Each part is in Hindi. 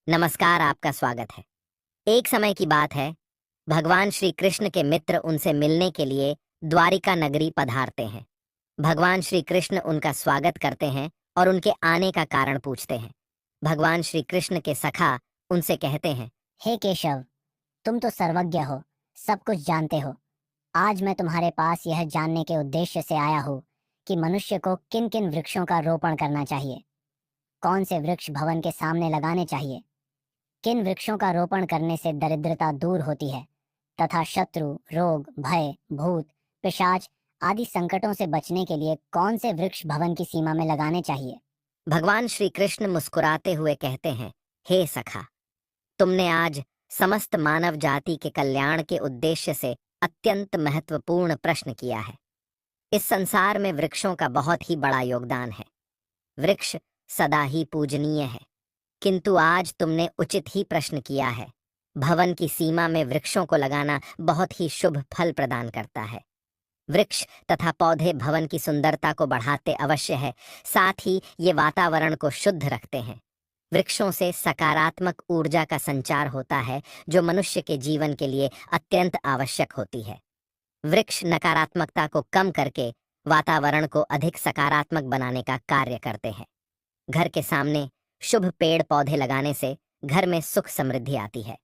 नमस्कार, आपका स्वागत है। एक समय की बात है, भगवान श्री कृष्ण के मित्र उनसे मिलने के लिए द्वारिका नगरी पधारते हैं। भगवान श्री कृष्ण उनका स्वागत करते हैं और उनके आने का कारण पूछते हैं। भगवान श्री कृष्ण के सखा उनसे कहते हैं, हे केशव, तुम तो सर्वज्ञ हो, सब कुछ जानते हो। आज मैं तुम्हारे पास यह जानने के उद्देश्य से आया हूँ कि मनुष्य को किन किन वृक्षों का रोपण करना चाहिए, कौन से वृक्ष भवन के सामने लगाने चाहिए, किन वृक्षों का रोपण करने से दरिद्रता दूर होती है तथा शत्रु, रोग, भय, भूत, पिशाच आदि संकटों से बचने के लिए कौन से वृक्ष भवन की सीमा में लगाने चाहिए। भगवान श्री कृष्ण मुस्कुराते हुए कहते हैं, हे सखा, तुमने आज समस्त मानव जाति के कल्याण के उद्देश्य से अत्यंत महत्वपूर्ण प्रश्न किया है। इस संसार में वृक्षों का बहुत ही बड़ा योगदान है। वृक्ष सदा ही पूजनीय है, किंतु आज तुमने उचित ही प्रश्न किया है। भवन की सीमा में वृक्षों को लगाना बहुत ही शुभ फल प्रदान करता है। वृक्ष तथा पौधे भवन की सुंदरता को बढ़ाते अवश्य है, साथ ही ये वातावरण को शुद्ध रखते हैं। वृक्षों से सकारात्मक ऊर्जा का संचार होता है, जो मनुष्य के जीवन के लिए अत्यंत आवश्यक होती है। वृक्ष नकारात्मकता को कम करके वातावरण को अधिक सकारात्मक बनाने का कार्य करते हैं। घर के सामने शुभ पेड़ पौधे लगाने से घर में सुख समृद्धि आती है।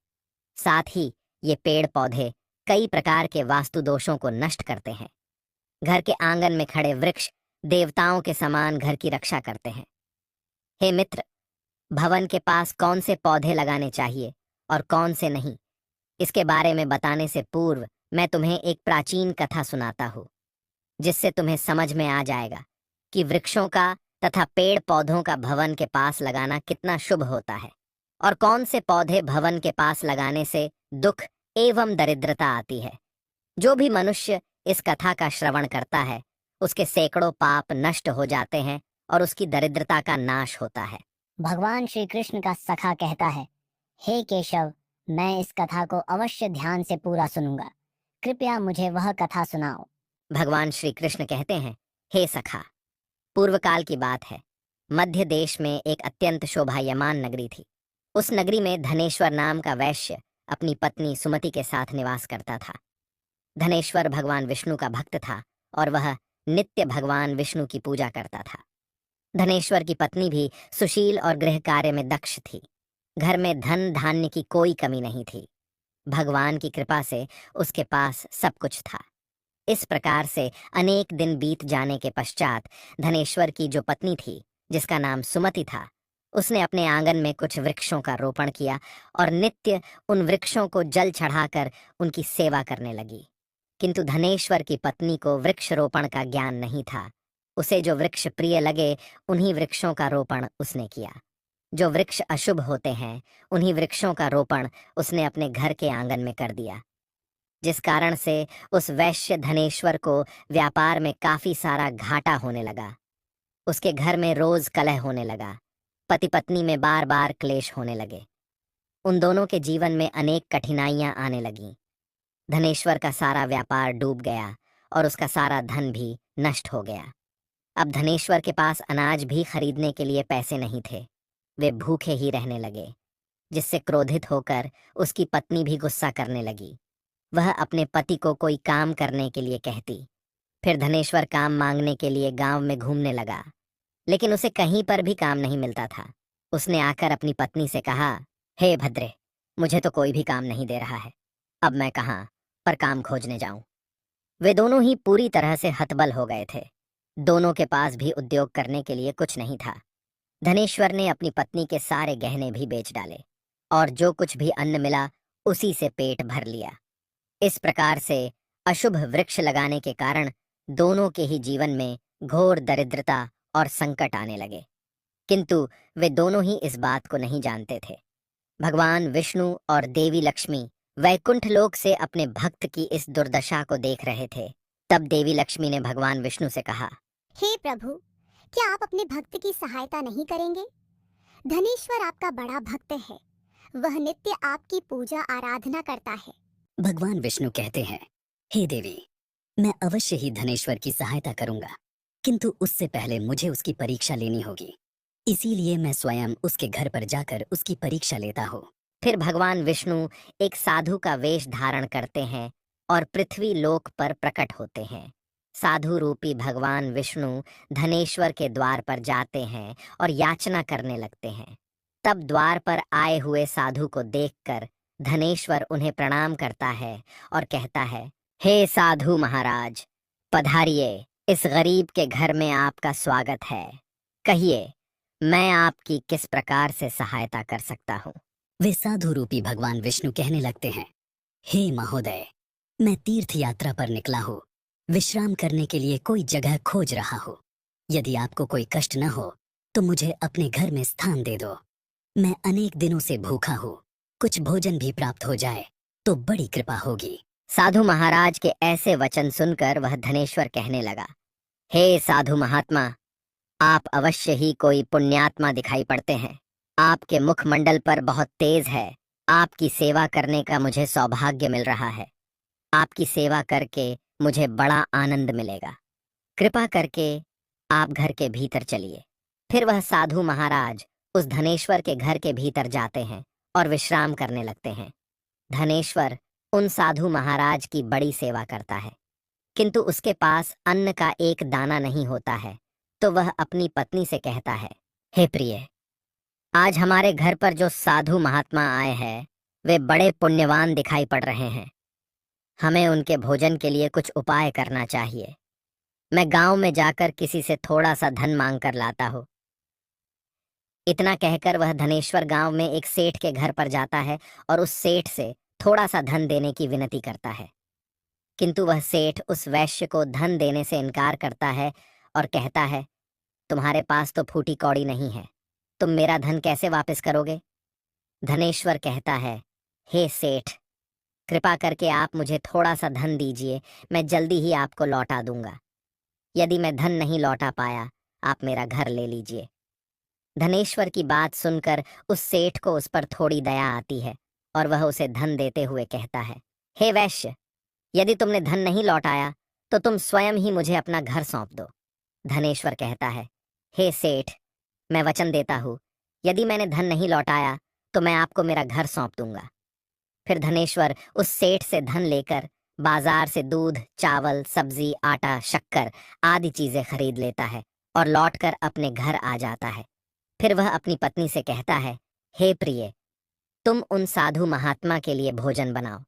साथ ही ये पेड़ पौधे कई प्रकार के वास्तु दोषों को नष्ट करते हैं। घर के आंगन में खड़े वृक्ष देवताओं के समान घर की रक्षा करते हैं। हे मित्र, भवन के पास कौन से पौधे लगाने चाहिए और कौन से नहीं, इसके बारे में बताने से पूर्व मैं तुम्हें एक प्राचीन कथा सुनाता हूँ, जिससे तुम्हें समझ में आ जाएगा कि वृक्षों का तथा पेड़ पौधों का भवन के पास लगाना कितना शुभ होता है और कौन से पौधे भवन के पास लगाने से दुख एवं दरिद्रता आती है। जो भी मनुष्य इस कथा का श्रवण करता है, उसके सैकड़ों पाप नष्ट हो जाते हैं और उसकी दरिद्रता का नाश होता है। भगवान श्री कृष्ण का सखा कहता है, हे केशव, मैं इस कथा को अवश्य ध्यान से पूरा सुनूंगा। कृपया मुझे वह कथा सुनाओ। भगवान श्री कृष्ण कहते हैं, हे सखा, पूर्व काल की बात है। मध्य देश में एक अत्यंत शोभायमान नगरी थी। उस नगरी में धनेश्वर नाम का वैश्य अपनी पत्नी सुमति के साथ निवास करता था। धनेश्वर भगवान विष्णु का भक्त था और वह नित्य भगवान विष्णु की पूजा करता था। धनेश्वर की पत्नी भी सुशील और गृह कार्य में दक्ष थी। घर में धन धान्य की कोई कमी नहीं थी। भगवान की कृपा से उसके पास सब कुछ था। इस प्रकार से अनेक दिन बीत जाने के पश्चात धनेश्वर की जो पत्नी थी, जिसका नाम सुमति था, उसने अपने आंगन में कुछ वृक्षों का रोपण किया और नित्य उन वृक्षों को जल चढ़ाकर उनकी सेवा करने लगी। किंतु धनेश्वर की पत्नी को वृक्ष रोपण का ज्ञान नहीं था। उसे जो वृक्ष प्रिय लगे उन्हीं वृक्षों का रोपण उसने किया। जो वृक्ष अशुभ होते हैं, उन्हीं वृक्षों का रोपण उसने अपने घर के आंगन में कर दिया, जिस कारण से उस वैश्य धनेश्वर को व्यापार में काफी सारा घाटा होने लगा। उसके घर में रोज कलह होने लगा। पति पत्नी में बार बार क्लेश होने लगे। उन दोनों के जीवन में अनेक कठिनाइयां आने लगीं। धनेश्वर का सारा व्यापार डूब गया और उसका सारा धन भी नष्ट हो गया। अब धनेश्वर के पास अनाज भी खरीदने के लिए पैसे नहीं थे। वे भूखे ही रहने लगे, जिससे क्रोधित होकर उसकी पत्नी भी गुस्सा करने लगी। वह अपने पति को कोई काम करने के लिए कहती। फिर धनेश्वर काम मांगने के लिए गांव में घूमने लगा, लेकिन उसे कहीं पर भी काम नहीं मिलता था। उसने आकर अपनी पत्नी से कहा, हे भद्रे, मुझे तो कोई भी काम नहीं दे रहा है। अब मैं कहाँ पर काम खोजने जाऊं। वे दोनों ही पूरी तरह से हतबल हो गए थे। दोनों के पास भी उद्योग करने के लिए कुछ नहीं था। धनेश्वर ने अपनी पत्नी के सारे गहने भी बेच डाले और जो कुछ भी अन्न मिला उसी से पेट भर लिया। इस प्रकार से अशुभ वृक्ष लगाने के कारण दोनों के ही जीवन में घोर दरिद्रता और संकट आने लगे। किंतु वे दोनों ही इस बात को नहीं जानते थे। भगवान विष्णु और देवी लक्ष्मी वैकुंठ लोक से अपने भक्त की इस दुर्दशा को देख रहे थे। तब देवी लक्ष्मी ने भगवान विष्णु से कहा, हे प्रभु, क्या आप अपने भक्त की सहायता नहीं करेंगे? धनेश्वर आपका बड़ा भक्त है। वह नित्य आपकी पूजा आराधना करता है। भगवान विष्णु कहते हैं, हे देवी, मैं अवश्य ही धनेश्वर की सहायता करूंगा, किंतु उससे पहले मुझे उसकी परीक्षा लेनी होगी। इसीलिए मैं स्वयं उसके घर पर जाकर उसकी परीक्षा लेता हूँ। फिर भगवान विष्णु एक साधु का वेश धारण करते हैं और पृथ्वी लोक पर प्रकट होते हैं। साधु रूपी भगवान विष्णु धनेश्वर के द्वार पर जाते हैं और याचना करने लगते हैं। तब द्वार पर आए हुए साधु को देखकर धनेश्वर उन्हें प्रणाम करता है और कहता है, हे साधु महाराज, पधारिए, इस गरीब के घर में आपका स्वागत है। कहिए, मैं आपकी किस प्रकार से सहायता कर सकता हूँ? वे साधु रूपी भगवान विष्णु कहने लगते हैं, हे महोदय, मैं तीर्थ यात्रा पर निकला हूँ, विश्राम करने के लिए कोई जगह खोज रहा हूँ। यदि आपको कोई कष्ट न हो तो मुझे अपने घर में स्थान दे दो। मैं अनेक दिनों से भूखा हूँ, कुछ भोजन भी प्राप्त हो जाए तो बड़ी कृपा होगी। साधु महाराज के ऐसे वचन सुनकर वह धनेश्वर कहने लगा, हे साधु महात्मा, आप अवश्य ही कोई पुण्यात्मा दिखाई पड़ते हैं। आपके मुखमंडल पर बहुत तेज है। आपकी सेवा करने का मुझे सौभाग्य मिल रहा है। आपकी सेवा करके मुझे बड़ा आनंद मिलेगा। कृपा करके आप घर के भीतर चलिए। फिर वह साधु महाराज उस धनेश्वर के घर के भीतर जाते हैं और विश्राम करने लगते हैं। धनेश्वर उन साधु महाराज की बड़ी सेवा करता है, किंतु उसके पास अन्न का एक दाना नहीं होता है। तो वह अपनी पत्नी से कहता है, हे प्रिय, आज हमारे घर पर जो साधु महात्मा आए हैं वे बड़े पुण्यवान दिखाई पड़ रहे हैं। हमें उनके भोजन के लिए कुछ उपाय करना चाहिए। मैं गांव में जाकर किसी से थोड़ा सा धन मांग कर लाता हूँ। इतना कहकर वह धनेश्वर गांव में एक सेठ के घर पर जाता है और उस सेठ से थोड़ा सा धन देने की विनती करता है। किंतु वह सेठ उस वैश्य को धन देने से इनकार करता है और कहता है, तुम्हारे पास तो फूटी कौड़ी नहीं है, तुम मेरा धन कैसे वापस करोगे? धनेश्वर कहता है, हे सेठ, कृपा करके आप मुझे थोड़ा सा धन दीजिए, मैं जल्दी ही आपको लौटा दूंगा। यदि मैं धन नहीं लौटा पाया, आप मेरा घर ले लीजिए। धनेश्वर की बात सुनकर उस सेठ को उस पर थोड़ी दया आती है और वह उसे धन देते हुए कहता है, हे वैश्य, यदि तुमने धन नहीं लौटाया तो तुम स्वयं ही मुझे अपना घर सौंप दो। धनेश्वर कहता है, हे सेठ, मैं वचन देता हूँ, यदि मैंने धन नहीं लौटाया तो मैं आपको मेरा घर सौंप दूंगा। फिर धनेश्वर उस सेठ से धन लेकर बाजार से दूध, चावल, सब्जी, आटा, शक्कर आदि चीजें खरीद लेता है और लौटकर अपने घर आ जाता है। फिर वह अपनी पत्नी से कहता है, हे प्रिय, तुम उन साधु महात्मा के लिए भोजन बनाओ।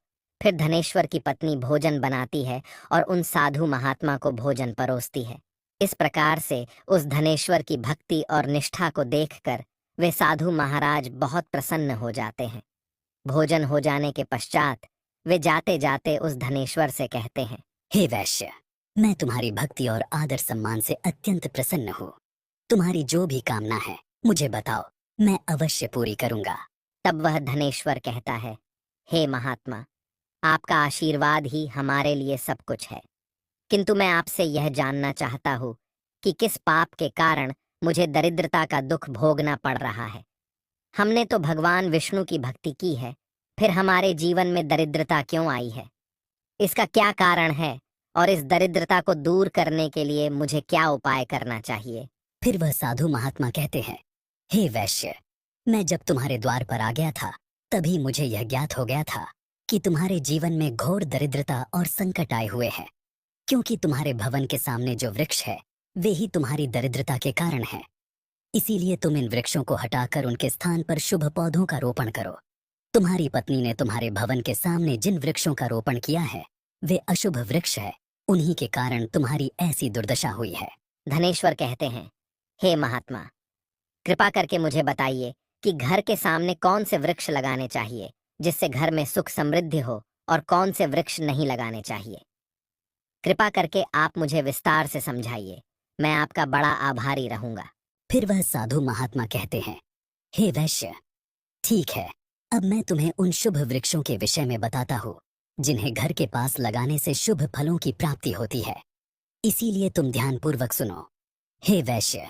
फिर धनेश्वर की पत्नी भोजन बनाती है और उन साधु महात्मा को भोजन परोसती है। इस प्रकार से उस धनेश्वर की भक्ति और निष्ठा को देखकर वे साधु महाराज बहुत प्रसन्न हो जाते हैं। भोजन हो जाने के पश्चात वे जाते जाते उस धनेश्वर से कहते हैं, हे वैश्य, मैं तुम्हारी भक्ति और आदर सम्मान से अत्यंत प्रसन्न हूँ। तुम्हारी जो भी कामना है मुझे बताओ, मैं अवश्य पूरी करूंगा। तब वह धनेश्वर कहता है, हे महात्मा, आपका आशीर्वाद ही हमारे लिए सब कुछ है, किंतु मैं आपसे यह जानना चाहता हूँ कि किस पाप के कारण मुझे दरिद्रता का दुख भोगना पड़ रहा है। हमने तो भगवान विष्णु की भक्ति की है, फिर हमारे जीवन में दरिद्रता क्यों आई है? इसका क्या कारण है और इस दरिद्रता को दूर करने के लिए मुझे क्या उपाय करना चाहिए? फिर वह साधु महात्मा कहते हैं, हे वैश्य, मैं जब तुम्हारे द्वार पर आ गया था तभी मुझे यह ज्ञात हो गया था कि तुम्हारे जीवन में घोर दरिद्रता और संकट आए हुए हैं, क्योंकि तुम्हारे भवन के सामने जो वृक्ष है वे ही तुम्हारी दरिद्रता के कारण है। इसीलिए तुम इन वृक्षों को हटाकर उनके स्थान पर शुभ पौधों का रोपण करो। तुम्हारी पत्नी ने तुम्हारे भवन के सामने जिन वृक्षों का रोपण किया है वे अशुभ वृक्ष है, उन्हीं के कारण तुम्हारी ऐसी दुर्दशा हुई है। धनेश्वर कहते हैं, हे महात्मा, कृपा करके मुझे बताइए कि घर के सामने कौन से वृक्ष लगाने चाहिए जिससे घर में सुख समृद्धि हो और कौन से वृक्ष नहीं लगाने चाहिए। कृपा करके आप मुझे विस्तार से समझाइए, मैं आपका बड़ा आभारी रहूंगा। फिर वह साधु महात्मा कहते हैं, हे वैश्य, ठीक है, अब मैं तुम्हें उन शुभ वृक्षों के विषय में बताता हूँ जिन्हें घर के पास लगाने से शुभ फलों की प्राप्ति होती है। इसीलिए तुम ध्यानपूर्वक सुनो। हे वैश्य,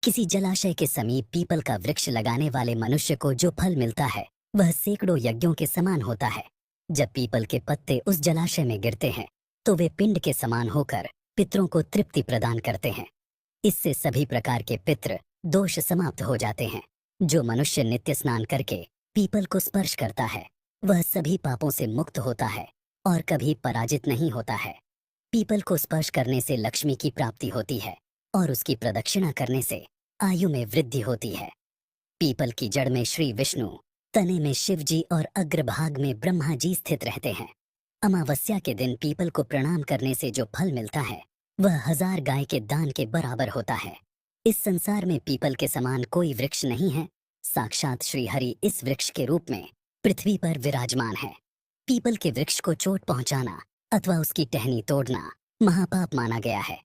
किसी जलाशय के समीप पीपल का वृक्ष लगाने वाले मनुष्य को जो फल मिलता है वह सैकड़ों यज्ञों के समान होता है। जब पीपल के पत्ते उस जलाशय में गिरते हैं तो वे पिंड के समान होकर पितरों को तृप्ति प्रदान करते हैं। इससे सभी प्रकार के पितृ दोष समाप्त हो जाते हैं। जो मनुष्य नित्य स्नान करके पीपल को स्पर्श करता है वह सभी पापों से मुक्त होता है और कभी पराजित नहीं होता है। पीपल को स्पर्श करने से लक्ष्मी की प्राप्ति होती है और उसकी प्रदक्षिणा करने से आयु में वृद्धि होती है। पीपल की जड़ में श्री विष्णु, तने में शिव जी और अग्रभाग में ब्रह्मा जी स्थित रहते हैं। अमावस्या के दिन पीपल को प्रणाम करने से जो फल मिलता है वह 1000 गाय के दान के बराबर होता है। इस संसार में पीपल के समान कोई वृक्ष नहीं है। साक्षात श्री हरि इस वृक्ष के रूप में पृथ्वी पर विराजमान है। पीपल के वृक्ष को चोट पहुंचाना अथवा उसकी टहनी तोड़ना महापाप माना गया है।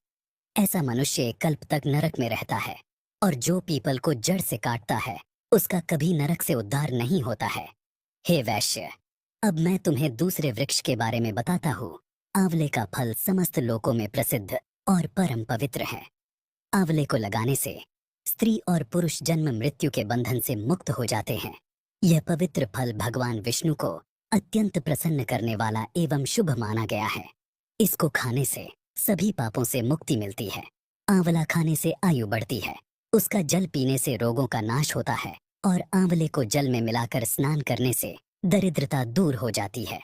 ऐसा मनुष्य कल्प तक नरक में रहता है और जो पीपल को जड़ से काटता है उसका कभी नरक से उद्धार नहीं होता है। हे वैश्य, अब मैं तुम्हें दूसरे वृक्ष के बारे में बताता हूँ। आंवले का फल समस्त लोकों में प्रसिद्ध और परम पवित्र है। आंवले को लगाने से स्त्री और पुरुष जन्म मृत्यु के बंधन से मुक्त हो जाते हैं। यह पवित्र फल भगवान विष्णु को अत्यंत प्रसन्न करने वाला एवं शुभ माना गया है। इसको खाने से सभी पापों से मुक्ति मिलती है। आंवला खाने से आयु बढ़ती है। उसका जल पीने से रोगों का नाश होता है और आंवले को जल में मिलाकर स्नान करने से दरिद्रता दूर हो जाती है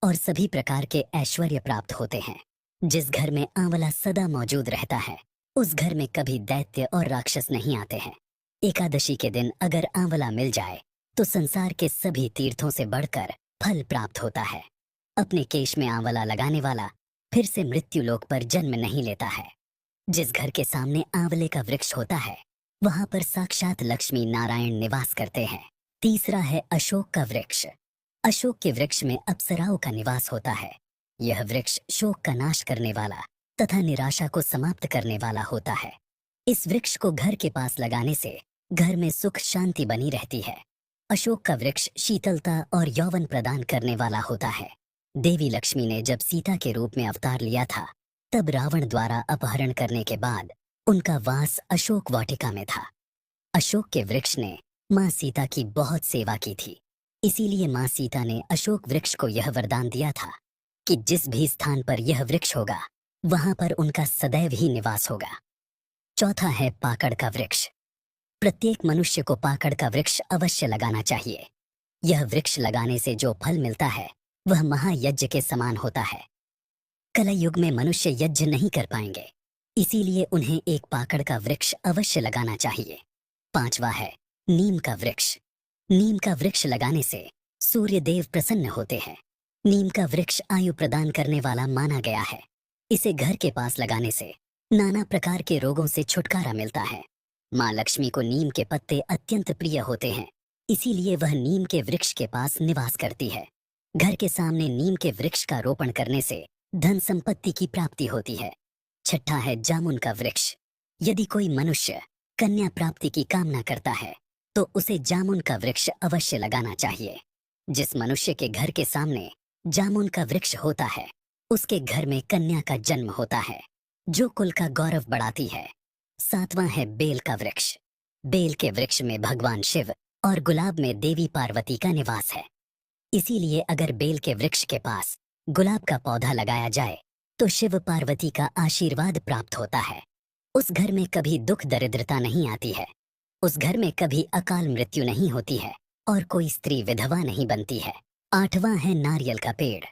और सभी प्रकार के ऐश्वर्य प्राप्त होते हैं। जिस घर में आंवला सदा मौजूद रहता है उस घर में कभी दैत्य और राक्षस नहीं आते हैं। एकादशी के दिन अगर आंवला मिल जाए तो संसार के सभी तीर्थों से बढ़कर फल प्राप्त होता है। अपने केश में आंवला लगाने वाला फिर से मृत्यु लोक पर जन्म नहीं लेता है। जिस घर के सामने आंवले का वृक्ष होता है वहां पर साक्षात लक्ष्मी नारायण निवास करते हैं। तीसरा है अशोक का वृक्ष। अशोक के वृक्ष में अप्सराओं का निवास होता है। यह वृक्ष शोक का नाश करने वाला तथा निराशा को समाप्त करने वाला होता है। इस वृक्ष को घर के पास लगाने से घर में सुख शांति बनी रहती है। अशोक का वृक्ष शीतलता और यौवन प्रदान करने वाला होता है। देवी लक्ष्मी ने जब सीता के रूप में अवतार लिया था तब रावण द्वारा अपहरण करने के बाद उनका वास अशोक वाटिका में था। अशोक के वृक्ष ने मां सीता की बहुत सेवा की थी। इसीलिए मां सीता ने अशोक वृक्ष को यह वरदान दिया था कि जिस भी स्थान पर यह वृक्ष होगा वहां पर उनका सदैव ही निवास होगा। चौथा है पाकड़ का वृक्ष। प्रत्येक मनुष्य को पाकड़ का वृक्ष अवश्य लगाना चाहिए। यह वृक्ष लगाने से जो फल मिलता है वह महायज्ञ के समान होता है। कलयुग में मनुष्य यज्ञ नहीं कर पाएंगे, इसीलिए उन्हें एक पाकड़ का वृक्ष अवश्य लगाना चाहिए। पांचवा है नीम का वृक्ष। नीम का वृक्ष लगाने से सूर्य देव प्रसन्न होते हैं। नीम का वृक्ष आयु प्रदान करने वाला माना गया है। इसे घर के पास लगाने से नाना प्रकार के रोगों से छुटकारा मिलता है। माँ लक्ष्मी को नीम के पत्ते अत्यंत प्रिय होते हैं, इसीलिए वह नीम के वृक्ष के पास निवास करती है। घर के सामने नीम के वृक्ष का रोपण करने से धन संपत्ति की प्राप्ति होती है। छठा है जामुन का वृक्ष। यदि कोई मनुष्य कन्या प्राप्ति की कामना करता है तो उसे जामुन का वृक्ष अवश्य लगाना चाहिए। जिस मनुष्य के घर के सामने जामुन का वृक्ष होता है उसके घर में कन्या का जन्म होता है, जो कुल का गौरव बढ़ाती है। सातवां है बेल का वृक्ष। बेल के वृक्ष में भगवान शिव और गुलाब में देवी पार्वती का निवास है। इसीलिए अगर बेल के वृक्ष के पास गुलाब का पौधा लगाया जाए तो शिव पार्वती का आशीर्वाद प्राप्त होता है। उस घर में कभी दुख दरिद्रता नहीं आती है। उस घर में कभी अकाल मृत्यु नहीं होती है और कोई स्त्री विधवा नहीं बनती है। आठवां है नारियल का पेड़।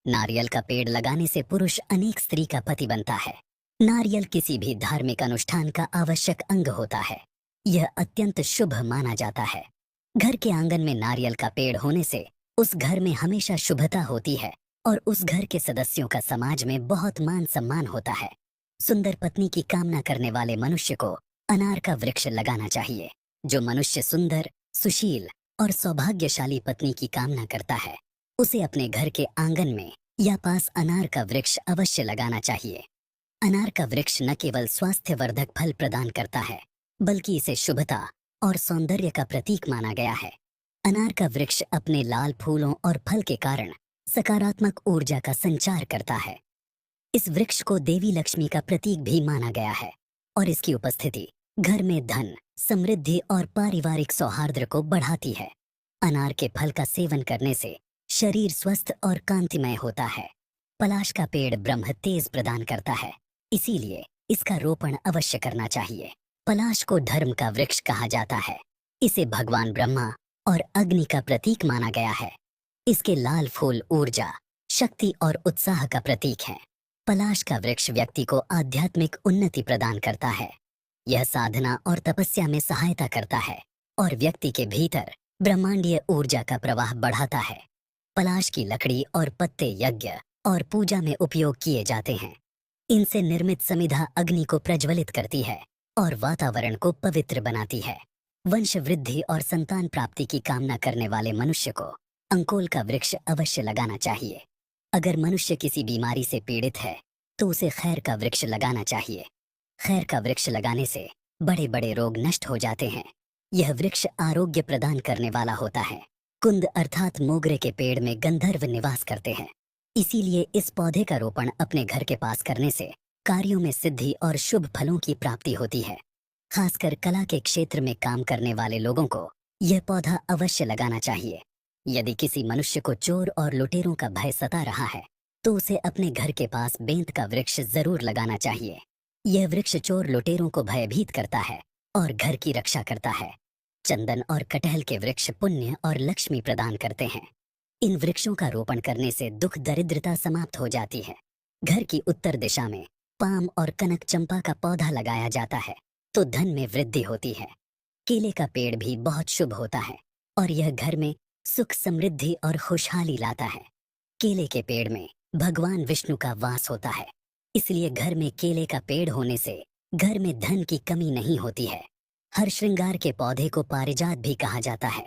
नारियल का पेड़ लगाने से पुरुष अनेक स्त्री का पति बनता है। नारियल किसी भी धार्मिक अनुष्ठान का आवश्यक अंग होता है। यह अत्यंत शुभ माना जाता है। घर के आंगन में नारियल का पेड़ होने से उस घर में हमेशा शुभता होती है और उस घर के सदस्यों का समाज में बहुत मान सम्मान होता है। सुंदर पत्नी की कामना करने वाले मनुष्य को अनार का वृक्ष लगाना चाहिए। जो मनुष्य सुंदर, सुशील और सौभाग्यशाली पत्नी की कामना करता है उसे अपने घर के आंगन में या पास अनार का वृक्ष अवश्य लगाना चाहिए। अनार का वृक्ष न केवल स्वास्थ्यवर्धक फल प्रदान करता है बल्कि इसे शुभता और सौंदर्य का प्रतीक माना गया है। अनार का वृक्ष अपने लाल फूलों और फल के कारण सकारात्मक ऊर्जा का संचार करता है। इस वृक्ष को देवी लक्ष्मी का प्रतीक भी माना गया है और इसकी उपस्थिति घर में धन, समृद्धि और पारिवारिक सौहार्द को बढ़ाती है। अनार के फल का सेवन करने से शरीर स्वस्थ और कांतिमय होता है। पलाश का पेड़ ब्रह्म तेज प्रदान करता है, इसीलिए इसका रोपण अवश्य करना चाहिए। पलाश को धर्म का वृक्ष कहा जाता है। इसे भगवान ब्रह्मा और अग्नि का प्रतीक माना गया है। इसके लाल फूल ऊर्जा, शक्ति और उत्साह का प्रतीक है। पलाश का वृक्ष व्यक्ति को आध्यात्मिक उन्नति प्रदान करता है। यह साधना और तपस्या में सहायता करता है और व्यक्ति के भीतर ब्रह्मांडीय ऊर्जा का प्रवाह बढ़ाता है। पलाश की लकड़ी और पत्ते यज्ञ और पूजा में उपयोग किए जाते हैं। इनसे निर्मित समिधा अग्नि को प्रज्वलित करती है और वातावरण को पवित्र बनाती है। वंश वृद्धि और संतान प्राप्ति की कामना करने वाले मनुष्य को अंकोल का वृक्ष अवश्य लगाना चाहिए। अगर मनुष्य किसी बीमारी से पीड़ित है तो उसे खैर का वृक्ष लगाना चाहिए। खैर का वृक्ष लगाने से बड़े बड़े रोग नष्ट हो जाते हैं। यह वृक्ष आरोग्य प्रदान करने वाला होता है। कुंद अर्थात मोगरे के पेड़ में गंधर्व निवास करते हैं, इसीलिए इस पौधे का रोपण अपने घर के पास करने से कार्यों में सिद्धि और शुभ फलों की प्राप्ति होती है। खासकर कला के क्षेत्र में काम करने वाले लोगों को यह पौधा अवश्य लगाना चाहिए। यदि किसी मनुष्य को चोर और लुटेरों का भय सता रहा है तो उसे अपने घर के पास बेंत का वृक्ष जरूर लगाना चाहिए। यह वृक्ष चोर लुटेरों को भयभीत करता है और घर की रक्षा करता है। चंदन और कटहल के वृक्ष पुण्य और लक्ष्मी प्रदान करते हैं। इन वृक्षों का रोपण करने से दुख दरिद्रता समाप्त हो जाती है। घर की उत्तर दिशा में पाम और कनक चंपा का पौधा लगाया जाता है तो धन में वृद्धि होती है। केले का पेड़ भी बहुत शुभ होता है और यह घर में सुख समृद्धि और खुशहाली लाता है। केले के पेड़ में भगवान विष्णु का वास होता है, इसलिए घर में केले का पेड़ होने से घर में धन की कमी नहीं होती है। हर श्रृंगार के पौधे को पारिजात भी कहा जाता है।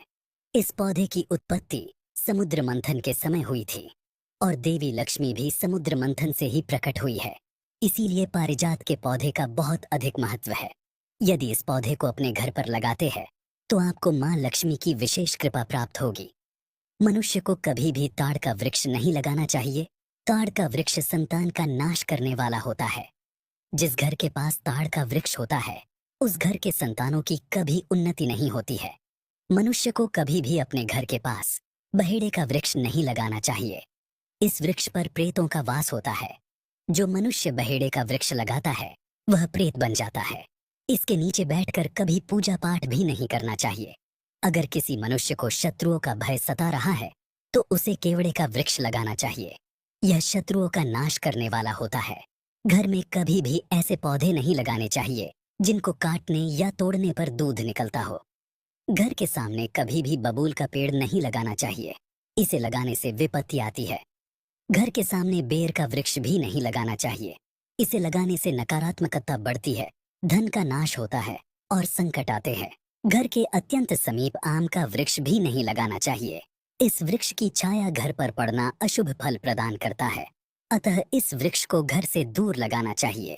इस पौधे की उत्पत्ति समुद्र मंथन के समय हुई थी और देवी लक्ष्मी भी समुद्र मंथन से ही प्रकट हुई है, इसीलिए पारिजात के पौधे का बहुत अधिक महत्व है। यदि इस पौधे को अपने घर पर लगाते हैं तो आपको मां लक्ष्मी की विशेष कृपा प्राप्त होगी। मनुष्य को कभी भी ताड़ का वृक्ष नहीं लगाना चाहिए। ताड़ का वृक्ष संतान का नाश करने वाला होता है। जिस घर के पास ताड़ का वृक्ष होता है उस घर के संतानों की कभी उन्नति नहीं होती है। मनुष्य को कभी भी अपने घर के पास बहेड़े का वृक्ष नहीं लगाना चाहिए। इस वृक्ष पर प्रेतों का वास होता है। जो मनुष्य बहेड़े का वृक्ष लगाता है वह प्रेत बन जाता है। इसके नीचे बैठकर कभी पूजा पाठ भी नहीं करना चाहिए। अगर किसी मनुष्य को शत्रुओं का भय सता रहा है तो उसे केवड़े का वृक्ष लगाना चाहिए। यह शत्रुओं का नाश करने वाला होता है। घर में कभी भी ऐसे पौधे नहीं लगाने चाहिए जिनको काटने या तोड़ने पर दूध निकलता हो। घर के सामने कभी भी बबूल का पेड़ नहीं लगाना चाहिए। इसे लगाने से विपत्ति आती है। घर के सामने बेर का वृक्ष भी नहीं लगाना चाहिए। इसे लगाने से नकारात्मकता बढ़ती है, धन का नाश होता है और संकट आते हैं। घर के अत्यंत समीप आम का वृक्ष भी नहीं लगाना चाहिए। इस वृक्ष की छाया घर पर पड़ना अशुभ फल प्रदान करता है, अतः इस वृक्ष को घर से दूर लगाना चाहिए।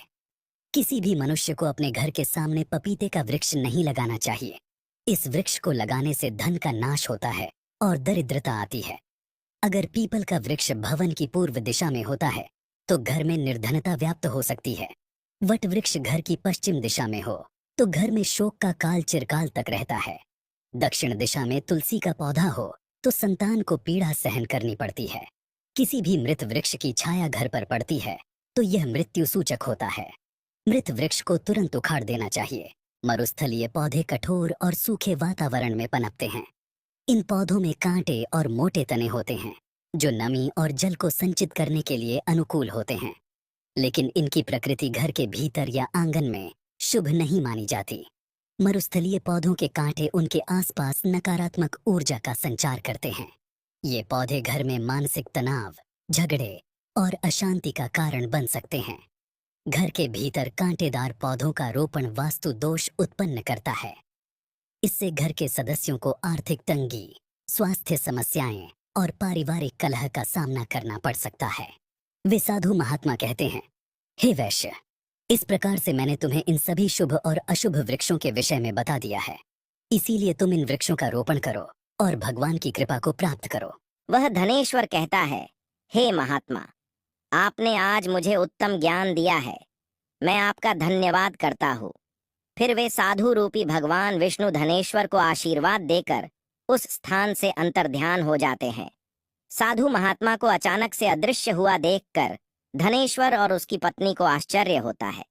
किसी भी मनुष्य को अपने घर के सामने पपीते का वृक्ष नहीं लगाना चाहिए। इस वृक्ष को लगाने से धन का नाश होता है और दरिद्रता आती है। अगर पीपल का वृक्ष भवन की पूर्व दिशा में होता है तो घर में निर्धनता व्याप्त हो सकती है। वट वृक्ष घर की पश्चिम दिशा में हो तो घर में शोक का काल चिरकाल तक रहता है। दक्षिण दिशा में तुलसी का पौधा हो तो संतान को पीड़ा सहन करनी पड़ती है। किसी भी मृत वृक्ष की छाया घर पर पड़ती है तो यह मृत्यु सूचक होता है। मृत वृक्ष को तुरंत उखाड़ देना चाहिए। मरुस्थलीय पौधे कठोर और सूखे वातावरण में पनपते हैं। इन पौधों में कांटे और मोटे तने होते हैं जो नमी और जल को संचित करने के लिए अनुकूल होते हैं, लेकिन इनकी प्रकृति घर के भीतर या आंगन में शुभ नहीं मानी जाती। मरुस्थलीय पौधों के कांटे उनके आसपास नकारात्मक ऊर्जा का संचार करते हैं। ये पौधे घर में मानसिक तनाव, झगड़े और अशांति का कारण बन सकते हैं। घर के भीतर कांटेदार पौधों का रोपण वास्तु दोष उत्पन्न करता है। इससे घर के सदस्यों को आर्थिक तंगी, स्वास्थ्य समस्याएं और पारिवारिक कलह का सामना करना पड़ सकता है। वे साधु महात्मा कहते हैं, हे वैश्य, इस प्रकार से मैंने तुम्हें इन सभी शुभ और अशुभ वृक्षों के विषय में बता दिया है, इसीलिए तुम इन वृक्षों का रोपण करो और भगवान की कृपा को प्राप्त करो। वह धनेश्वर कहता है, हे महात्मा, आपने आज मुझे उत्तम ज्ञान दिया है, मैं आपका धन्यवाद करता हूँ। फिर वे साधु रूपी भगवान विष्णु धनेश्वर को आशीर्वाद देकर उस स्थान से अंतर्ध्यान हो जाते हैं। साधु महात्मा को अचानक से अदृश्य हुआ देखकर धनेश्वर और उसकी पत्नी को आश्चर्य होता है।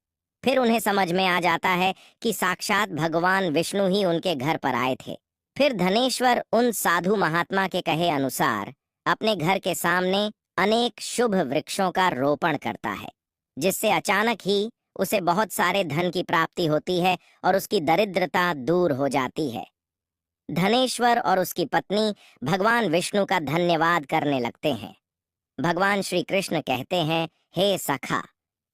फिर उन्हें समझ में आ जाता है कि साक्षात भगवान विष्णु ही उनके घर पर आए थे। फिर धनेश्वर उन साधु महात्मा के कहे अनुसार अपने घर के सामने अनेक शुभ वृक्षों का रोपण करता है, जिससे अचानक ही उसे बहुत सारे धन की प्राप्ति होती है और उसकी दरिद्रता दूर हो जाती है। धनेश्वर और उसकी पत्नी भगवान विष्णु का धन्यवाद करने लगते हैं। भगवान श्री कृष्ण कहते हैं, हे सखा,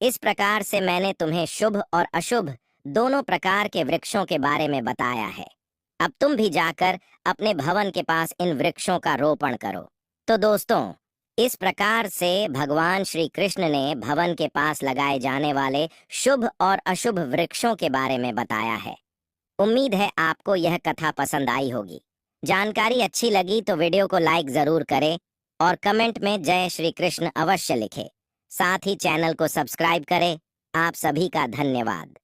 इस प्रकार से मैंने तुम्हें शुभ और अशुभ दोनों प्रकार के वृक्षों के बारे में बताया है। अब तुम भी जाकर अपने भवन के पास इन वृक्षों का रोपण करो। तो दोस्तों, इस प्रकार से भगवान श्री कृष्ण ने भवन के पास लगाए जाने वाले शुभ और अशुभ वृक्षों के बारे में बताया है। उम्मीद है आपको यह कथा पसंद आई होगी। जानकारी अच्छी लगी तो वीडियो को लाइक जरूर करें और कमेंट में जय श्री कृष्ण अवश्य लिखें। साथ ही चैनल को सब्सक्राइब करें। आप सभी का धन्यवाद।